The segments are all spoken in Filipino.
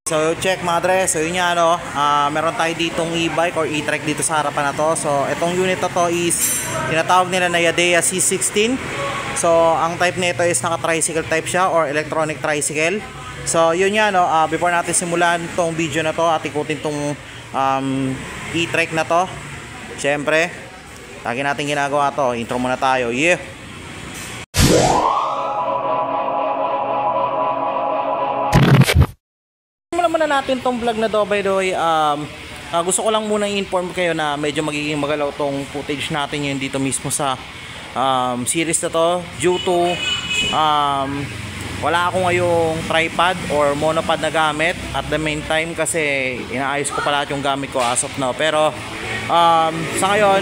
So check madre, so yun nga meron tayo ditong e-bike or e-trike dito sa harapan na to. So itong unit na to is tinatawag nila na Yadea C16. So ang type nito is naka-tricycle type siya or electronic tricycle. So yun nga before natin simulan tong video na to at ikutin tong e-trike na to, syempre lagi natin ginagawa to, intro muna tayo. Yeah. Muna natin tong vlog na to, by the way. Gusto ko lang muna i-inform kayo na medyo magiging magalaw tong footage natin yun dito mismo sa series na to due to wala ako ngayong tripod or monopod na gamit at the meantime kasi inaayos ko pala yung gamit ko as of now. Pero sa ngayon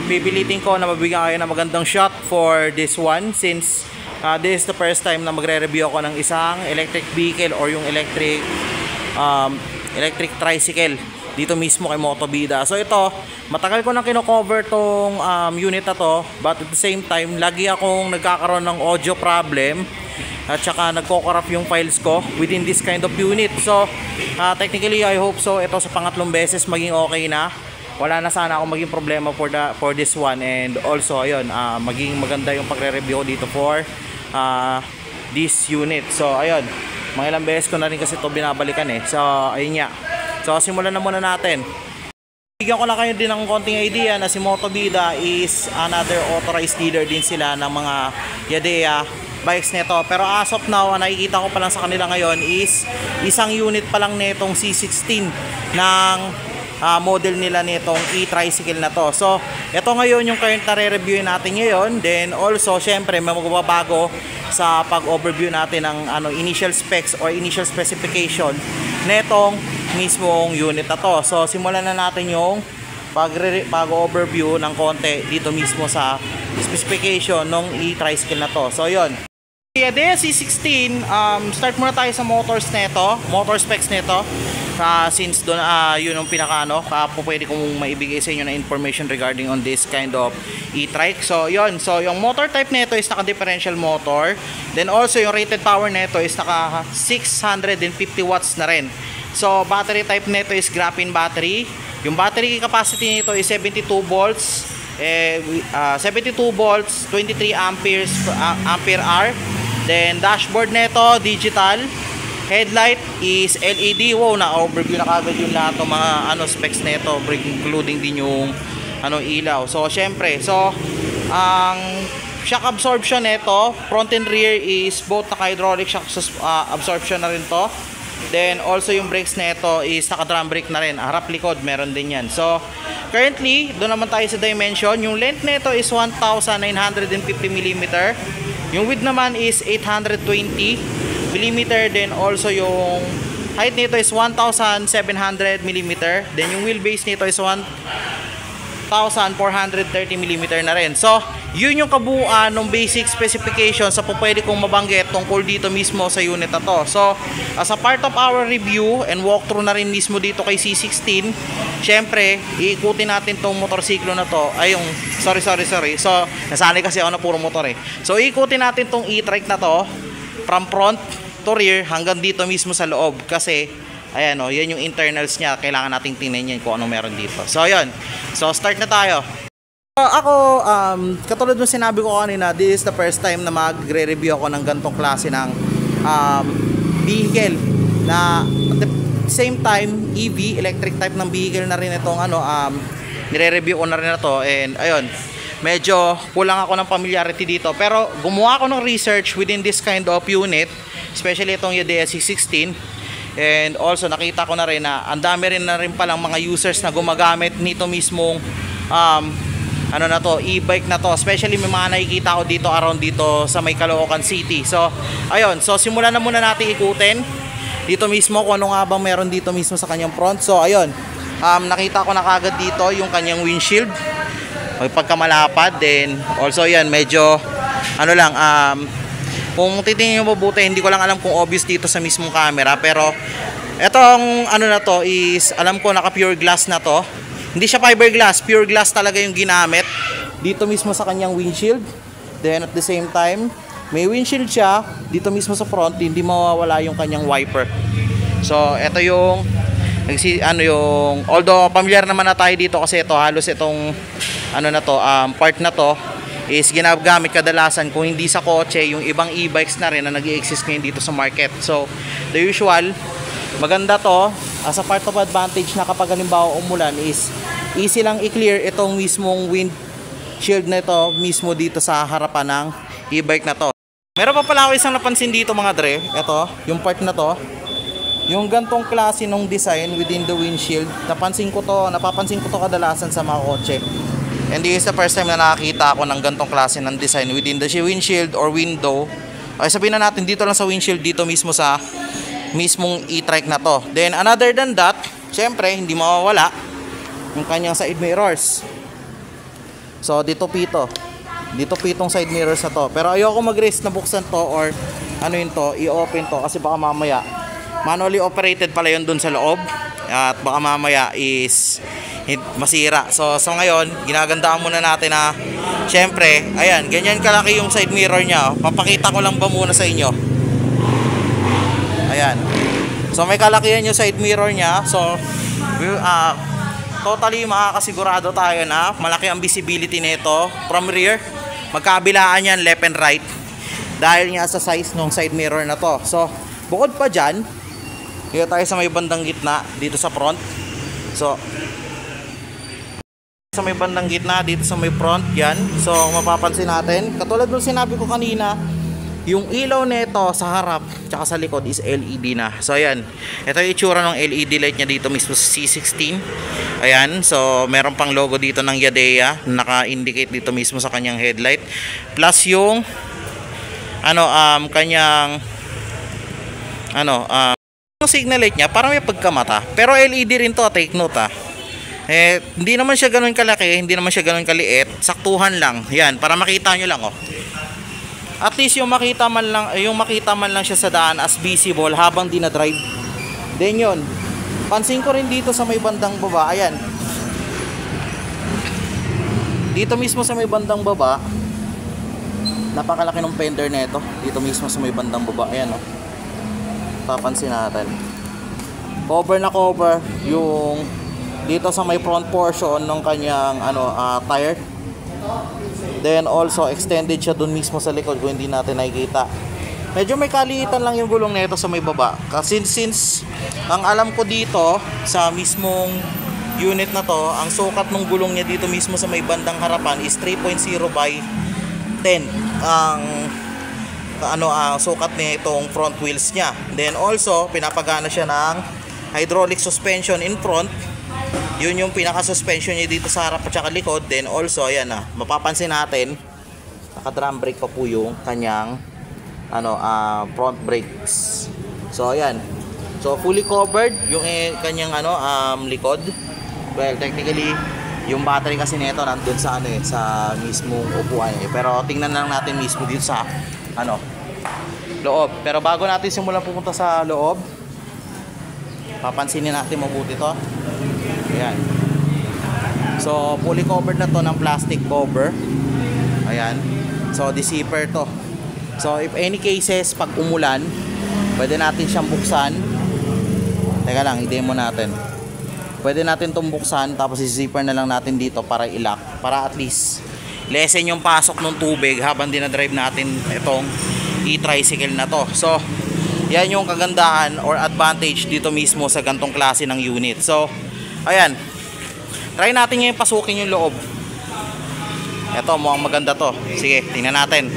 pipilitin ko na mabigyan kayo ng magandang shot for this one since this is the first time na magre-review ako ng isang electric vehicle or yung electric tricycle dito mismo kay Motobida. So ito, matagal ko nang kino-cover tong unit na to, but at the same time lagi akong nagkakaroon ng audio problem at saka nagko-corrupt yung files ko within this kind of unit. So technically I hope so ito sa pangatlong beses maging okay na. Wala na sana akong maging problema for this one, and also ayun maging maganda yung pagre-review ko dito for this unit. So ayun, mga ilang beses ko na rin kasi ito binabalikan So ayun nga. So simulan na muna natin. Bigyan ko lang kayo din ng konting idea na si Motobida is another authorized dealer din sila ng mga Yadea bikes nito. Pero as of now, nakikita ko pa lang sa kanila ngayon is isang unit pa lang netong C16 ng model nila nitong e-tricycle na to. So ito ngayon yung current na re-reviewin natin ngayon. Then also syempre may magbabago sa pag-overview natin ng initial specs or initial specification netong mismong unit na to. So simulan na natin yung pag-overview ng konti dito mismo sa specification ng e-tricycle na to. So yun, Yadea C16, start muna tayo sa motor specs nito. Since doon yun yung pinaka pwede kong maibigay sa inyo na information regarding on this kind of e-trike. So yun, so yung motor type nito is naka differential motor. Then also yung rated power nito is naka 650 watts na rin. So battery type nito is graphene battery. Yung battery capacity nito is 72 volts, 72 volts, 23 ampere hour. Then dashboard nito digital. Headlight is LED. Wow, na-overview na kagad yung lahat ng mga specs nito, including din yung ilaw. So syempre, ang shock absorption nito, front and rear is both naka-hydraulic shock absorption na rin to. Then also yung brakes nito is naka-drum brake na rin. Harap likod meron din yan. So currently, doon naman tayo sa dimension. Yung length nito is 1,950 mm. Yung width naman is 820 mm. Then also yung height nito is 1,700 mm. Then yung wheelbase nito is 1,430 mm na rin. So yun yung kabuuan ng basic specification sa pwede kong mabanggit tungkol dito mismo sa unit na to. So as a part of our review and walkthrough na rin mismo dito kay C16, syempre iikutin natin tong motorsiklo na to. Ay yung sorry. So nasanay kasi ako na puro motor So iikutin natin tong e-trike na to from front to rear hanggang dito mismo sa loob kasi ayan yan yung internals niya. Kailangan nating tingnan yan kung ano meron dito. So yun, so start na tayo. Ako, katulad ng sinabi ko kanina, this is the first time na magre-review ako ng gantong klase ng vehicle na at the same time EV, electric type ng vehicle na rin itong nire-review ko na rin na to. And ayun, medyo kulang ako ng familiarity dito, pero gumawa ako ng research within this kind of unit, especially itong Yadea C16. And also nakita ko na rin na ang dami rin na rin palang mga users na gumagamit nito mismong e-bike na to. Especially may mga nakikita ko dito around dito sa may Caloocan City. So ayun, so simulan na muna natin ikutin dito mismo kung ano nga bang meron dito mismo sa kanyang front. So ayun, nakita ko na kagad dito yung kanyang windshield pagkamalapad. Then also yan, medyo kung titingnan nyo mabuti, hindi ko lang alam kung obvious dito sa mismong camera, pero etong na to is alam ko naka pure glass na to. Hindi siya fiberglass, pure glass talaga yung ginamit dito mismo sa kanyang windshield. Then at the same time, may windshield siya dito mismo sa front, hindi mawawala yung kanyang wiper. So ito yung although familiar naman na tayo dito kasi ito halos itong part na to is ginagamit kadalasan kung hindi sa kotse, yung ibang e-bikes na rin na nag-i-exist ngayon dito sa market. So the usual, maganda to as a part of advantage na kapag halimbawa umulan is easy lang i-clear itong mismong windshield na ito mismo dito sa harapan ng e-bike na to. Meron pa pala ako isang napansin dito mga dre, ito yung part na to, yung gantong klase ng design within the windshield. Napapansin ko to kadalasan sa mga kotse. And this is the first time na nakakita ako ng gantong klase ng design within the windshield or window. Ay sabihin na natin dito lang sa windshield, dito mismo sa mismong e-trike na to. Then another than that, syempre hindi mawawala yung kanyang side mirrors. So dito pitong side mirrors na to. Pero ayoko mag-risk na buksan to or i-open to kasi baka mamaya manually operated pala yun dun sa loob at baka mamaya is masira. So ngayon, ginagandaan muna natin na syempre, ayan, ganyan kalaki yung side mirror niya. Papakita ko lang ba muna sa inyo. Ayan. So may kalakihan yung side mirror niya. So totally makakasigurado tayo na malaki ang visibility nito from rear. Magkabilaan yan left and right dahil nga sa size ng side mirror na to. So bukod pa dyan, dito tayo sa may bandang gitna dito sa front. So sa may bandang gitna dito sa may front yan. So mapapansin natin, katulad ng sinabi ko kanina, yung ilaw nito sa harap tsaka sa likod is LED na. So ayan, ito yung itsura ng LED light niya dito mismo sa C16. Ayan, so meron pang logo dito ng Yadea, naka-indicate dito mismo sa kanyang headlight. Plus yung kanyang signal light niya parang may pagkamata. Pero LED rin to, take note hindi naman siya ganoon kalaki, hindi naman siya ganoon kaliit, saktuhan lang. Yan, para makita nyo lang At least yung makita man lang siya sa daan as visible habang dinadrive. Then yun, pansin ko rin dito sa may bandang baba, ayan. Dito mismo sa may bandang baba, napakalaki ng fender nito. Dito mismo sa may bandang baba, ayan papansin natin. Cover na cover yung dito sa may front portion ng kanyang tire. Then also extended siya dun mismo sa likod kung hindi natin nakikita. Medyo may kaliitan lang yung gulong nito sa may baba. Kasi since ang alam ko dito sa mismong unit na to, ang sukat ng gulong niya dito mismo sa may bandang harapan is 3.0 by 10 ang sukat niya itong front wheels niya. Then also pinapagana siya ng hydraulic suspension in front. Yun yung pinaka suspension niya dito sa harap at saka likod. Then also ayan mapapansin natin naka drum brake pa po yung kanyang front brakes. So ayan, so fully covered yung kanyang likod. Well, technically yung battery kasi nito nandun sa sa mismong upuan pero tingnan lang natin mismo dito sa loob. Pero bago natin simulan pupunta sa loob, papansinin natin mabuti to. Ayan. So fully covered na to ng plastic cover. Ayan. So the zipper to. So if any cases pag umulan, pwede natin siyang buksan. Teka lang, i-demo natin. Pwede natin itong buksan tapos i-zipper na lang natin dito para i-lock, para at least lessen yung pasok ng tubig habang dinadrive natin itong e-tricycle na to. So yan yung kagandahan or advantage dito mismo sa gantong klase ng unit. So ayan, try natin ngayon pasukin yung loob. Ito, mukhang maganda to. Sige, tingnan natin.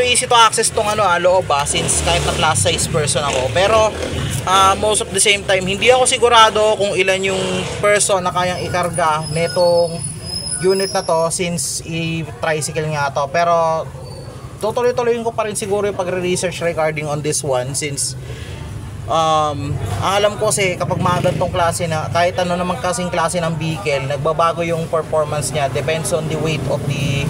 Easy to access tong loob since kahit na class size person ako. Pero most of the same time, hindi ako sigurado kung ilan yung person na kayang ikarga netong unit na to since i-tricycle nga to. Pero tutuloy-tuloyin ko pa rin siguro yung pagre-research regarding on this one since ang alam ko kasi kapag mga ganitong klase na kahit ano naman kasing klase ng vehicle, nagbabago yung performance niya, depends on the weight of the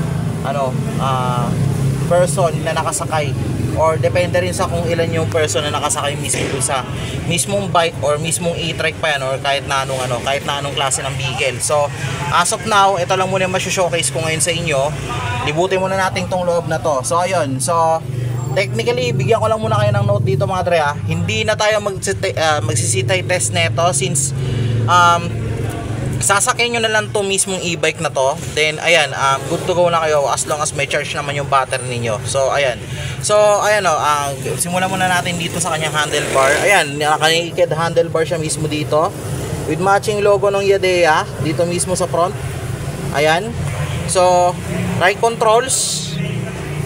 person na nakasakay or depende rin sa kung ilan yung person na nakasakay mismo sa mismong bike or mismong e-trike pa yan or kahit na anong klase ng vehicle. So as of now, ito lang muna yung showcase ko ngayon sa inyo. Libutin muna natin tong loob na to. So ayun, so technically, bigyan ko lang muna kayo ng note dito mga dre ha. Hindi na tayo magsisitay test neto since sasakyan nyo na lang to mismong e-bike na to. Then ayan, good to go na kayo as long as may charge naman yung battery ninyo. So ayan. So ayan simulan muna natin dito sa kanyang handlebar. Ayan, naka-naked handlebar siya mismo dito. With matching logo ng Yadea dito mismo sa front. Ayan. So ride controls.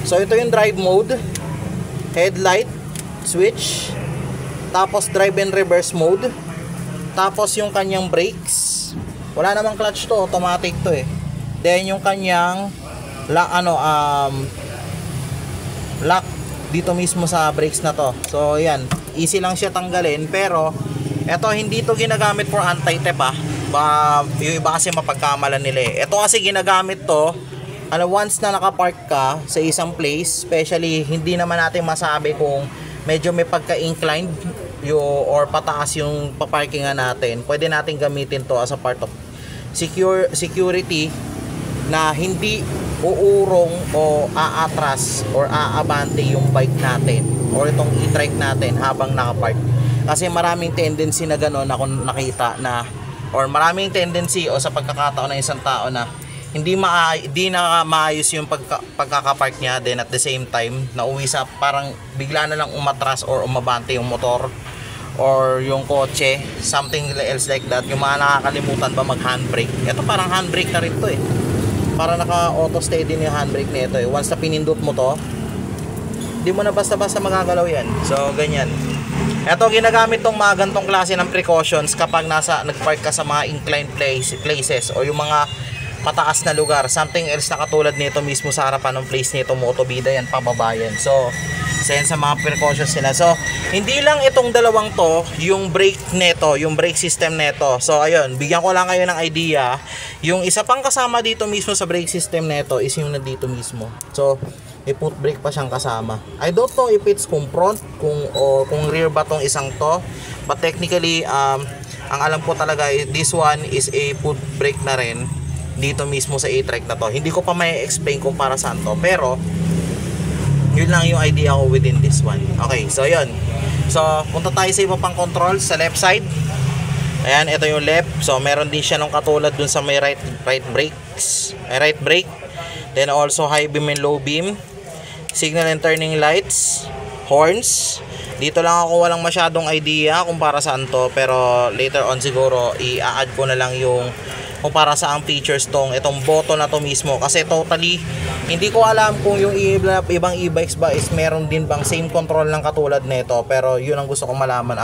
So ito yung drive mode. Headlight, switch. Tapos drive and reverse mode. Tapos yung kanyang brakes. Wala namang clutch to, automatic to eh. Then yung kanyang lock dito mismo sa brakes na to. So ayan, easy lang siya tanggalin, pero eto hindi to ginagamit for anti-theft yung iba kasi mapagkamalan nila eh. Ito kasi ginagamit to once na nakapark ka sa isang place, especially hindi naman natin masabi kung medyo may pagka-inclined or pataas yung paparkingan natin. Pwede natin gamitin to as a part of security na hindi uurong o aatras or aabante yung bike natin or itong e-trike natin habang nakapark. Kasi maraming tendency na gano'n ako nakita na, or maraming tendency o sa pagkakataon ng isang tao na hindi na maayos yung pagkakapark niya, then at the same time nauwi sa parang bigla na lang umatras or umabante yung motor or yung kotse, something else like that. Yung mga nakakalimutan ba mag handbrake, ito parang handbrake na rin to eh, para naka auto steady yung handbrake nito eh. Once na pinindot mo to, hindi mo na basta-basta magagalaw yan. So ganyan. Ito ginagamit tong mga gantong klase ng precautions kapag nagpark ka sa mga inclined places o yung mga mataas na lugar. Something else na katulad nito mismo sa harapan ng place nito, Motobida yan, pababa yan. So yan sa mga precautions nila. So hindi lang itong dalawang to yung brake neto, yung brake system neto. So ayun, bigyan ko lang kayo ng idea. Yung isa pang kasama dito mismo sa brake system neto is yung nandito mismo. So may foot brake pa siyang kasama. I don't know if it's kung front kung rear ba tong isang to, but technically ang alam ko talaga this one is a foot brake na rin dito mismo sa e-trike na to. Hindi ko pa may explain kung para saan to, pero yun lang yung idea ko within this one. Okay, so yun. So punta tayo sa iba pang controls sa left side. Ayan, ito yung left. So meron din siya nung katulad dun sa may right brake. Then also high beam and low beam, signal and turning lights, horns. Dito lang ako walang masyadong idea kung para saan to, pero later on siguro i-add ko na lang yung kung para sa ang features itong button na to mismo, kasi totally hindi ko alam kung yung ibang e-bikes ba is meron din bang same control lang katulad nito, pero yun ang gusto kong malaman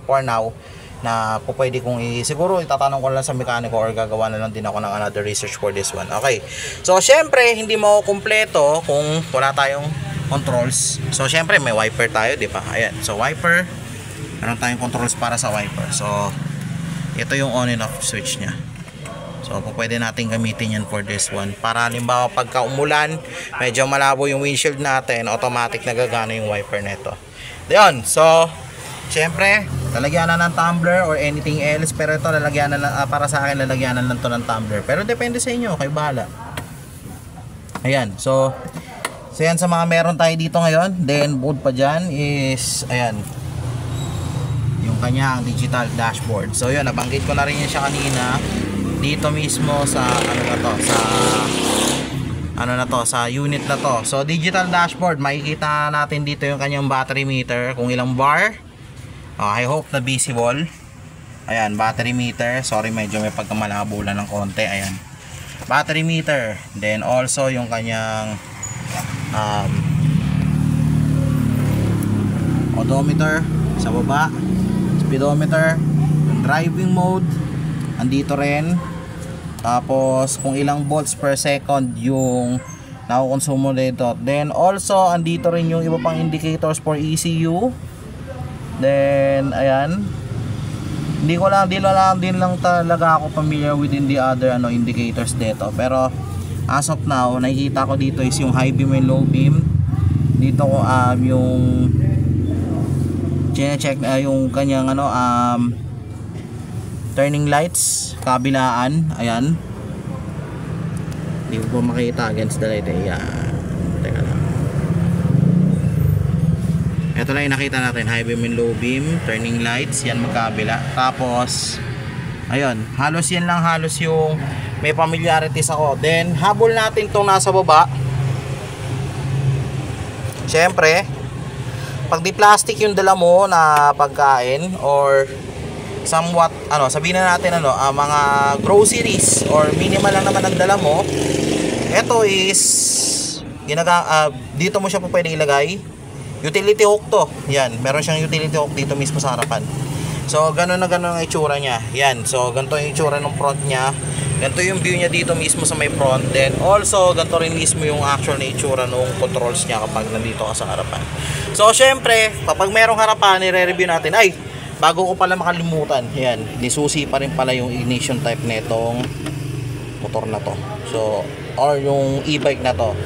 for now na pwede kong siguro itatanong ko lang sa mekaniko or gagawa na lang din ako ng another research for this one. Okay, so syempre hindi mo kumpleto kung wala tayong controls. So syempre may wiper tayo, di ba? Ayan, so wiper, meron tayong controls para sa wiper. So ito yung on and off switch nya. So pwede natin gamitin yan for this one, para halimbawa pagka umulan medyo malabo yung windshield natin, automatic nagagana yung wiper nito. Ayun, so syempre lalagyan na ng tumbler or anything else, pero ito lalagyan na para sa akin lalagyan na lang to ng tumbler, pero depende sa inyo, kayo bahala. Ayan, so yan sa mga meron tayo dito ngayon. Then board pa dyan is ayan, yung kanyang digital dashboard. So yun, nabanggit ko na rin yan siya kanina dito mismo sa sa unit na to. So digital dashboard, makikita natin dito yung kanyang battery meter, kung ilang bar. I hope na visible. Ayan, battery meter. Sorry, medyo may pagkamalabo lang ng konti. Ayan, battery meter. Then also yung kanyang odometer sa baba, speedometer, yung driving mode andito rin. Tapos kung ilang volts per second yung nakukonsumo dito. Then also andito rin yung iba pang indicators for ECU. Then ayan, din lang talaga ako familiar within the other indicators dito, pero as of now nakikita ko dito is yung high beam and low beam. Dito ko yung check yung kanyang turning lights kabilaan. Ayan, hindi ko makita against the light. Ayan, teka lang. Ito lang yung nakita natin, high beam and low beam, turning lights, yan magkabila. Tapos ayun, halos yan lang, halos yung may familiarities ako. Then habol natin itong nasa baba. Syempre, pag di plastic yung dala mo na pagkain or somewhat sabihin na natin mga groceries or minimal lang naman ang dala mo, ito is dito mo siya po pwede ilagay. Utility hook to. Yan, meron siyang utility hook dito mismo sa harapan. So ganun na ganun ang itsura niya. Yan, so ganito yung itsura ng front niya. Ganito yung view niya dito mismo sa may front. Then also ganito rin mismo yung actual na itsura ng controls niya kapag nandito ka sa harapan. So syempre, kapag merong harapan, i-review natin. Ay, bago ko pala makalimutan, yan, nisusi pa rin pala yung ignition type netong motor na to. So, or yung e-bike na to.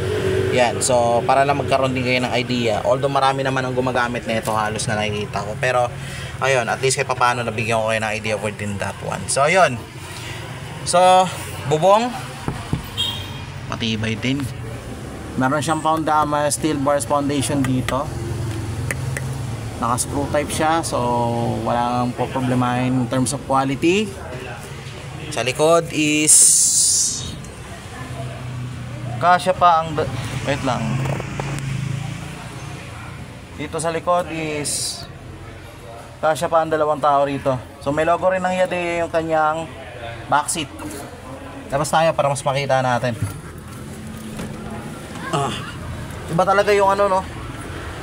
Yan, so para lang magkaroon din kayo ng idea. Although marami naman ang gumagamit nito, halos na nakikita ko. Pero, ayun, at least kahit paano nabigyan ko kayo ng idea within that one. So, ayun. So, bubong. Matibay din. Meron siyang Poundama steel bars foundation dito. Naka-screw type siya, so walang problemahin in terms of quality. Sa likod is kasya pa ang wait lang. Dito sa likod is kasya pa ang dalawang tao rito. So may logo rin ng Yadea yung kanyang backseat. Tapos tayo para mas makita natin. Iba talaga yung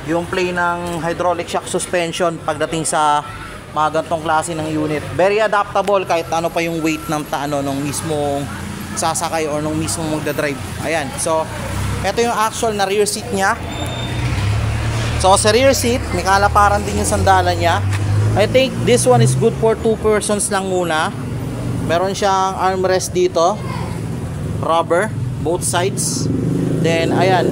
yung play ng hydraulic shock suspension pagdating sa mga gantong klase ng unit. Very adaptable kahit ano pa yung weight ng nung mismong sasakay or nung mismong magdadrive. Ayan, so ito yung actual na rear seat nya. So sa rear seat, may kalaparan din yung sandalan nya. I think this one is good for 2 persons lang muna. Meron siyang armrest dito, rubber, both sides. Then ayan,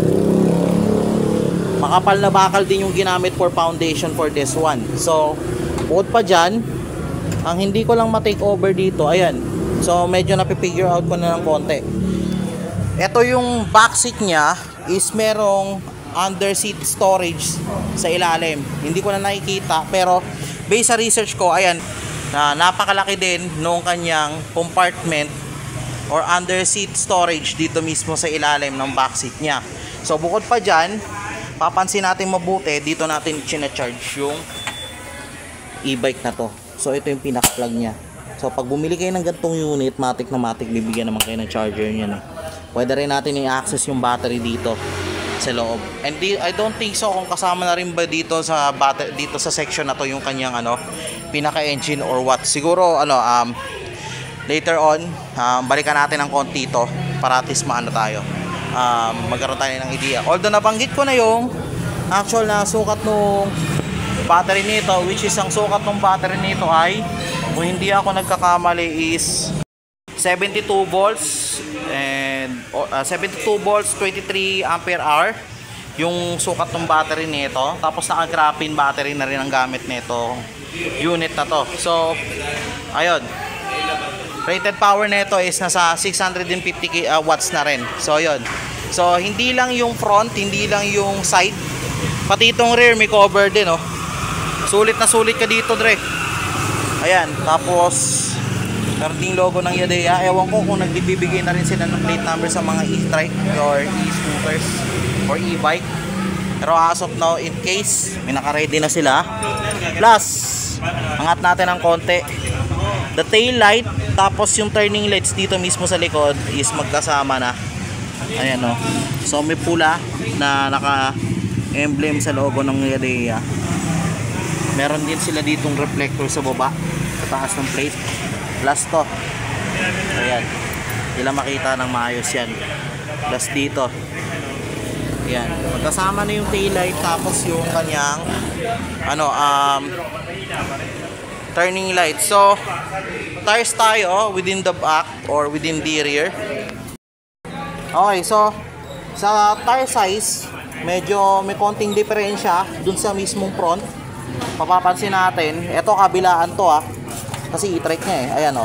makapal na bakal din yung ginamit for foundation for this one. So bukod pa dyan, ang hindi ko lang ma-take over dito, ayan, so medyo napipigure out ko na ng konti. Ito yung back seat nya is merong under seat storage sa ilalim. Hindi ko na nakikita, pero based sa research ko, ayan, napakalaki din nung kanyang compartment or under seat storage dito mismo sa ilalim ng back seat nya. So bukod pa dyan, papansin natin mabuti, dito natin china-charge yung e-bike na to. So ito yung pinaka-plug nya. So pag bumili kayo ng gantong unit, matik na matik, bibigyan naman kayo ng charger nya. Pwede rin natin i-access yung battery dito sa loob. And I don't think so kung kasama na rin ba dito sa battery, dito sa section na to yung kanyang pinaka-engine or what. Siguro later on, balikan natin ng konti ito para at least tayo. Magkaroon tayo ng idea. Although nabanggit ko na yung actual na sukat nung battery nito, which is ang sukat ng battery nito ay, kung hindi ako nagkakamali, is 72 volts and 72 volts 23 ampere hour yung sukat ng battery nito. Tapos naka-graphene battery na rin ang gamit nito unit na to. So ayun, rated power nito is nasa 650 watts na rin. So yun. So hindi lang yung front, hindi lang yung side, pati itong rear may cover din, Sulit na sulit ka dito, Dre. Ayan, tapos karting logo ng Yadea. Ewan ko kung nagbibigay na rin sila ng plate number sa mga e-trike or e-scooters or e-bike. Pero as of now, in case may naka-ready na sila. Plus, angat natin ng konti. The tail light, tapos yung turning lights dito mismo sa likod is magkasama na. Ayan, so may pula na naka-emblem sa logo ng Yadea. Meron din sila ditong reflector sa baba, sa taas ng plate. Plus to, ayan, hindi lang makita ng maayos yan. Plus dito, ayan, magkasama na yung tail light, tapos yung kanyang turning light. So tires tayo within the back or within the rear. Okay, so sa tire size, medyo may konting diferensya dun sa mismong front. Mapapansin natin, eto kabilaan to kasi i-trike nya ayan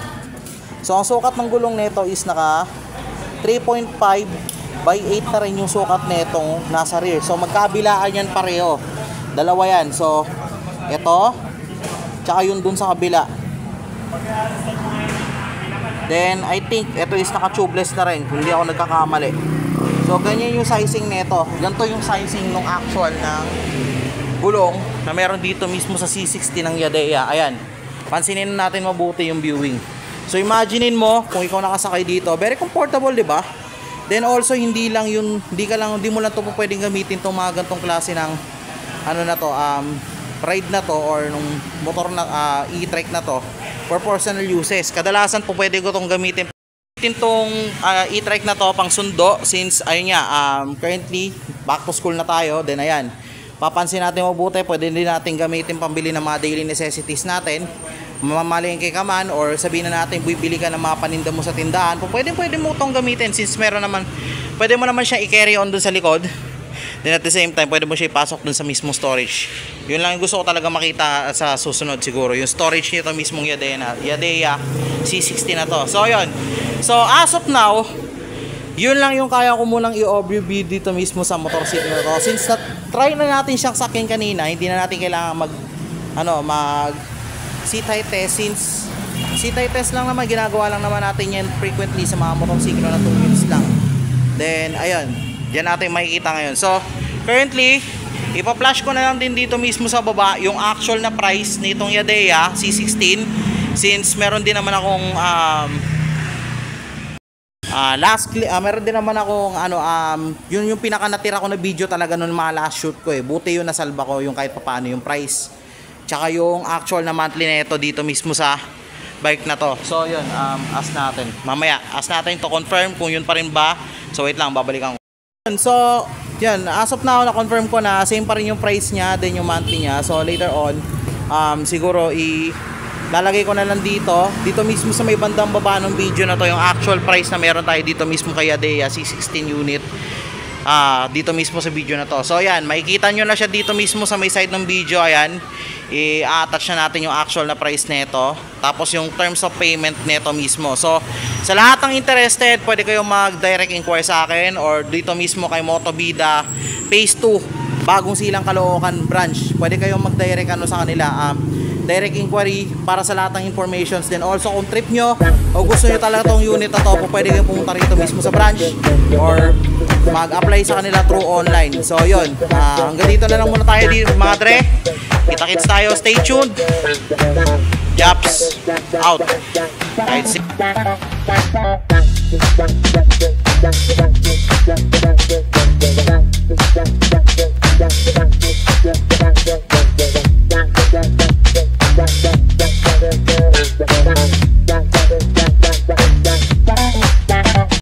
So ang sukat ng gulong nito is naka 3.5 by 8 na rin yung sukat netong nasa rear. So magkabilaan yan pareho. Dalawa yan. So, ito. Tsaka yung dun sa kabila. Then, I think, ito is naka-tubeless na rin. Hindi ako nagkakamali. So, ganyan yung sizing nito. Ganito yung sizing ng actual ng gulong na meron dito mismo sa C60 ng Yadea. Ayan. Pansinin natin mabuti yung viewing. So, imaginein mo, kung ikaw nakasakay dito, very comfortable, di ba? Then, also, hindi mo lang ito pwedeng gamitin itong mga gantong klase ng, ano na to, ride na to, or nung motor na, e-trike na to, for personal uses. Kadalasan po pwede ko itong gamitin itong e-trike na to pang sundo, since, ayun nga, currently, back to school na tayo. Then, ayan. Papansin natin mabuti, pwede din natin gamitin pambili ng mga daily necessities natin. Mamamalengke ka man, or sabihin na natin bibili ka ng mga paninda mo sa tindahan, pwede mo itong gamitin, since meron naman, pwede mo naman siya i-carry on dun sa likod. Then at the same time, pwede mo siya ipasok dun sa mismong storage. Yun lang yung gusto ko talaga makita sa susunod siguro, yung storage nito mismong Yadea C60 na to. So yun, so as of now, yun lang yung kaya ko munang i-overview dito mismo sa motor seat na to. Since try na natin siyang sakyan kanina, hindi na natin kailangan mag seat height test, since seat height test lang naman, ginagawa lang naman natin yan frequently sa mga motorsiklo na 2 wheels lang. Then ayun, yan natin makikita ngayon. So currently, ipa-flash ko na lang din dito mismo sa baba yung actual na price nitong Yadea C16, since meron din naman akong meron din naman akong yun yung pinaka natira ko na video talaga nung mga last shoot ko buti yun nasalba ko yung kahit paano yung price, tsaka yung actual na monthly neto dito mismo sa bike na to. So yun, ask natin mamaya, to confirm kung yun pa rin ba. So wait lang, babalikan ko. So yun, as of now na-confirm ko na same pa rin yung price niya, then yung monthly niya. So later on, siguro lalagay ko na lang dito mismo sa may bandang baba ng video na to yung actual price na meron tayo dito mismo kay Yadea C16 unit, dito mismo sa video na to. So ayan, makikita nyo na siya dito mismo sa may side ng video. Ayan, i-attach na natin yung actual na price nito, tapos yung terms of payment nito mismo. So sa lahat ng interested, pwede kayong mag-direct inquire sa akin, or dito mismo kay Motobida Phase 2 Bagong Silang Caloocan branch. Pwede kayong mag-direct sa kanila, direct inquiry para sa lahat ng informations. Then also, kung trip nyo o gusto nyo talaga tong unit na to, pwede kayong pumunta rito mismo sa branch, or mag-apply sa kanila through online. So yun, hanggang dito na lang muna tayo mga dre. Kita-kits tayo, stay tuned. Japs out. Right, see.